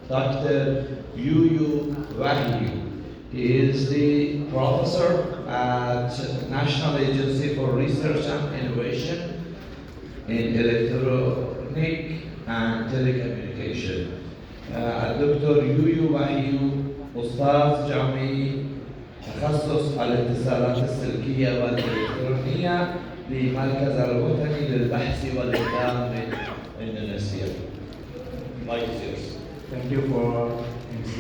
Dr. Yuyu Wahyu. He is the professor at National Agency for Research and Innovation in Electronic and Telecommunication. الدكتور يويو وحيو أستاذ جامعي تخصص الاتصالات السلكية والإلكترونية بمركز الوطني للبحث والإقدام من إندونيسيا. Mike is yours. Thank you for MC.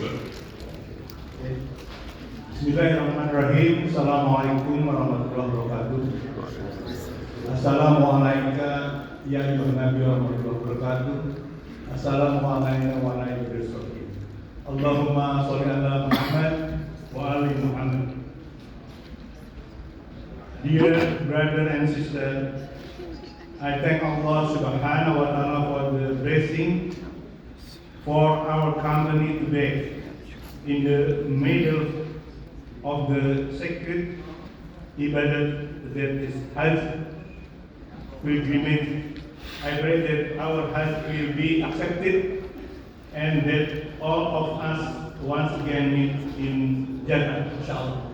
Bismillahirrahmanirrahim. Assalamualaikum warahmatullahi wabarakatuh. Assalamualaikum ya ayyuhan nabi warahmatullahi wabarakatuh. Assalamualaikum warahmatullahi wabarakatuh. Allahumma sholli ala Muhammad wa ali Muhammad. Dear brother and sister, I thank Allah subhanahu wa ta'ala for the blessing for our company today in the middle of the sacred ibadah that is Hajj pilgrimage. I pray that our Hajj will be accepted and that all of us once again meet in Jannah, inshallah.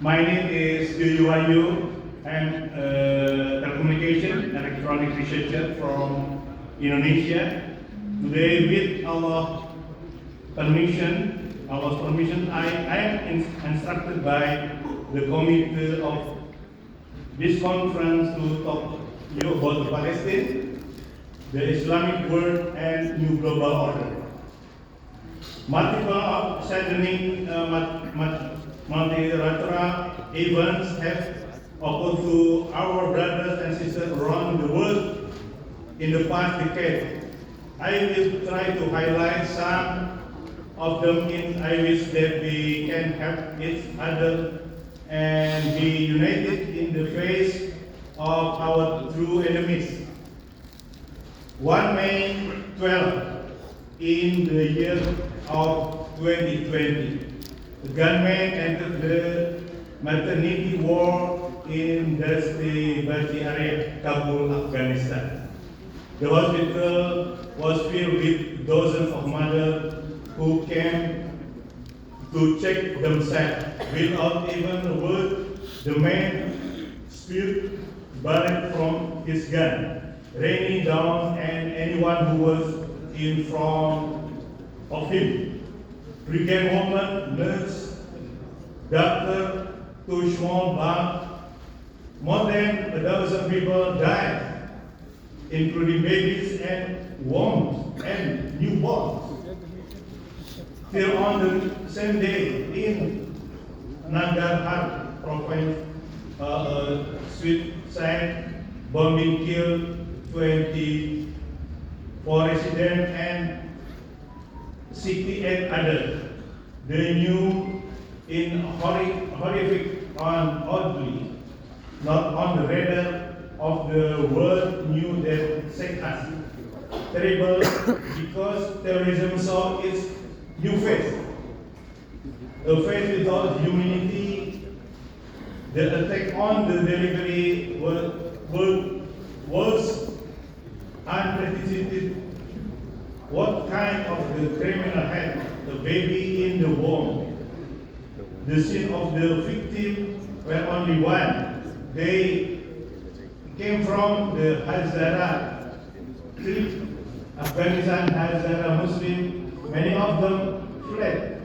My name is Yuyu Wahyu. I'm a telecommunication electronic researcher from Indonesia. Today, with Allah's permission, I am instructed by the committee of this conference to talk to you about Palestine, the Islamic world, and new global order. Multiple saddening multilateral events have occurred to our brothers and sisters around the world in the past decade. I will try to highlight some of them in I wish that we can help each other and be united in the face of our true enemies. One May 12, in the year of 2020, the gunmen entered the maternity ward in the Bati area, Kabul, Afghanistan. The hospital was filled with dozens of mothers who came to check themselves. Without even a word, the man spewed bullet from his gun, raining down and anyone who was in front of him. Brigade woman, nurse, doctor, two small bombs. More than a dozen people died, including babies and wombs and newborns. Still on the same day in Nangarhar province, suicide bombing killed 24 residents and 68 others. The new in horrific and oddly, not on the radar of the world knew that set us. Terrible because terrorism saw its new face. A face without humanity. The attack on the delivery was unprecedented. What kind of the criminal had the baby in the womb? The scene of the victim were only one. They came from the Hazara trip, Afghanistan Hazara Muslim. Many of them fled.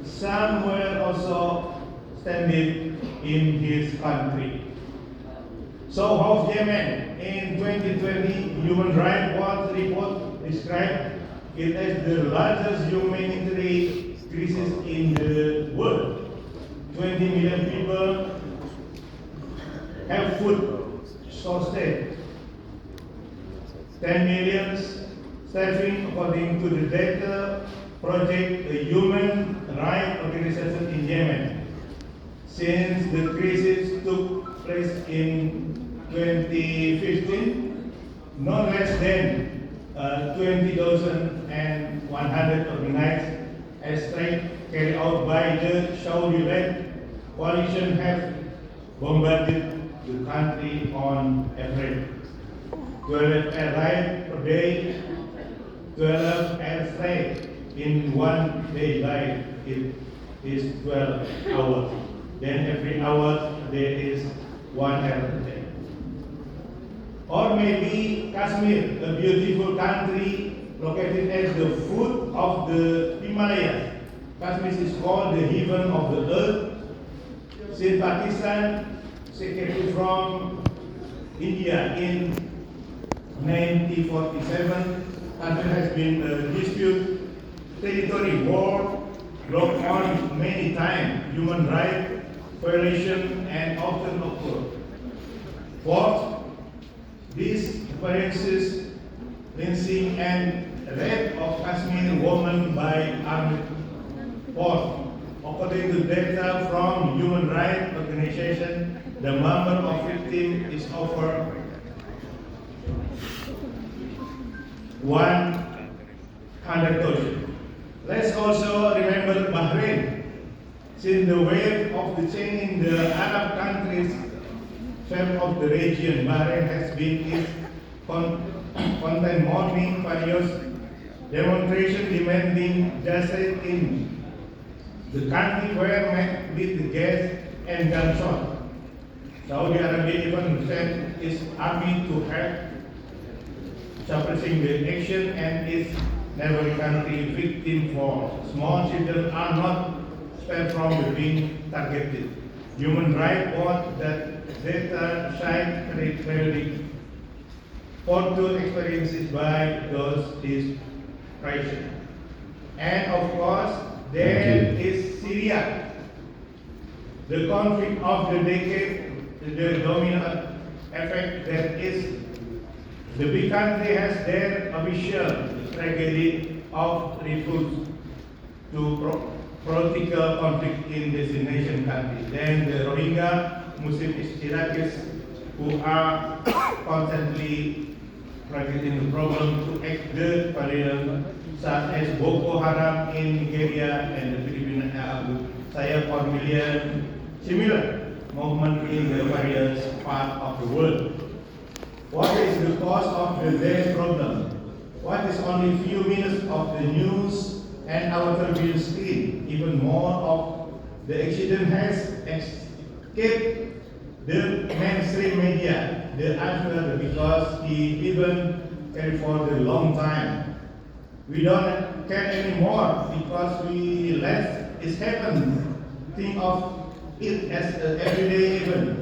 Some were also standing in his country. So how Yemen in 2020 Human Rights Watch report described it as the largest humanitarian crisis in the world. 20 million people have food shortage. 10 million starving according to the data project, a human rights organization in Yemen. Since the crisis took place in 2015, no less than 20,100 organized strikes carried out by the Saudi-led coalition have bombarded the country on average 12 airlines per day, 12 airstrikes in one day life. It is 12 hours. Then every hour there is one airstrike. Or maybe Kashmir, a beautiful country located at the foot of the Himalayas. Kashmir is called the heaven of the earth. Since Pakistan separated from India in 1947, Kashmir has been a dispute, territory war, broke on many times, human rights violation and often occur. Fourth, these appearances, lynching and rape of Kashmiri women by armed force. According to data from human rights organization, the number of victims is over 100,000. Let's also remember Bahrain. Since the wave of the change in the Arab countries swept of the region, Bahrain has been its constant morning various demonstration demanding justice in the country were met with gas and gunshot. Saudi Arabia even sent its army to help suppressing the action and its neighboring country victim for small children are not spared from being targeted. Human rights want that data shine periodic fortunes experiences by those depression. And of course, there is Syria. The conflict of the decade, the dominant effect that is the big country has their official tragedy of refuge to political conflict in destination country. Then the Rohingya Muslim Iraqis who are constantly targeting the problem to act the variant such as Boko Haram in Nigeria and the Philippine Abu Sayyaf or million similar movement in the various parts of the world. What is the cause of the day's problem? What is only few minutes of the news and our television screen? Even more of the accident has escaped the mainstream media, the answer because he even carried for the long time. We don't care anymore because we let it happen. Think of it as an everyday event.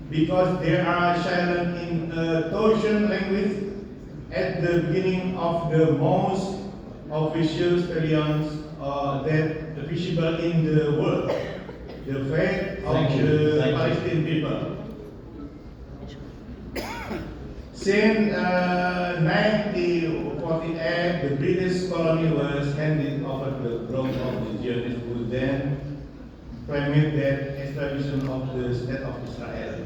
Because there are silent in a Taotian language at the beginning of the most official spellions that visible in the world. The fate of the Palestinian people. Since 1948, the British colony was handed over to the group of the Zionists who then claimed that establishment of the State of Israel.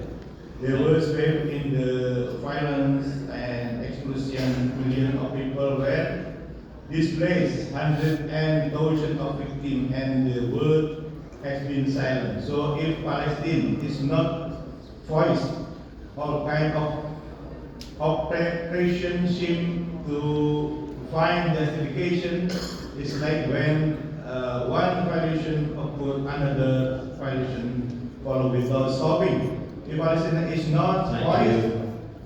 They were swept in the violence and explosion. Millions of people were displaced, hundreds and thousands of victims, and the world has been silent. So if Palestine is not voiced, all kind of oppression seem to find justification. It's like when one violation occurs, another violation follow without stopping. If Palestine is not voiced,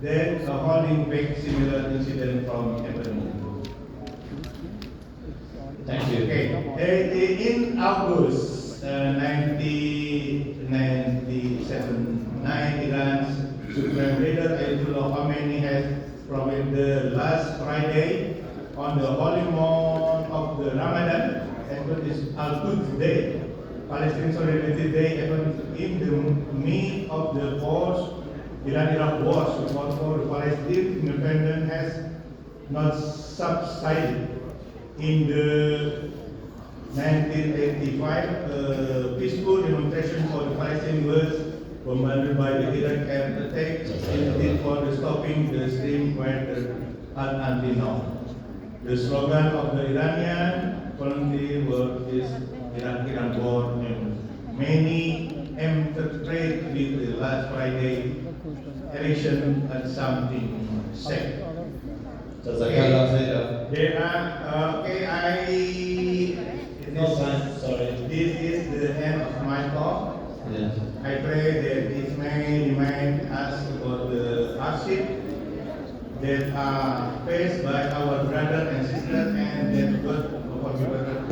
then a holding back similar incident from happening. Thank you. Okay. In August 1997, Iran's Supreme Leader Ayatollah Khamenei has promised the last Friday on the holy month of the Ramadan, and it is Al-Quds Day, Palestinian Solidarity Day, even in the midst of the wars, Iran-Iraq wars, support for the Palestinian independence has not subsided. In the 1985, peaceful demonstration for the Palestinian was commanded by the Iraq and attack intended for the stopping the stream where until now. The slogan of the Iranian voluntary work is Iran war, and many interpret with the last Friday election as something sect. Jazakallah khairan. There are, okay, No time, sorry. this is the end of my talk. Yes. I pray that this may remind us about the hardship that are faced by our brothers and sisters, and that God forgive us